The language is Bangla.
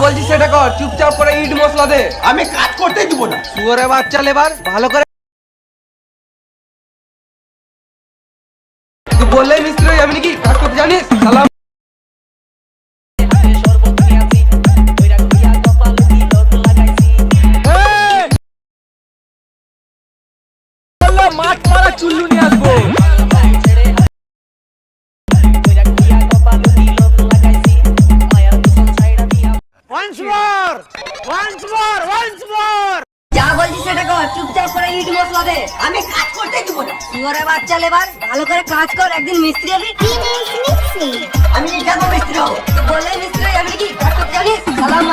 বলছিস সেটা কর, চুপচাপ করে ইট মশলা দে। আমি কাজ করতেই দিব না। শুয়োরে বাচ্চা লেবার, ভালো করে তুই বললেই মিস্ত্রি হয়ে যাবি নাকি? কাজ করতে জানিস? সালাম। মাঠ পাড়া চুল্লু নিয়ে আসবো। যা বলছিস সেটা কর, চুপচাপ করে ইট মশলা দে। আমি কাজ করতেই দিব না। শুয়োরে বাচ্চা লেবার, ভালো করে কাজ কর, একদিন মিস্ত্রি হবি। আমি কেন মিস্ত্রি হবো? বললেই মিস্ত্রি হয়ে যাবি নাকি? কাজ করতে জানিস? সালাম।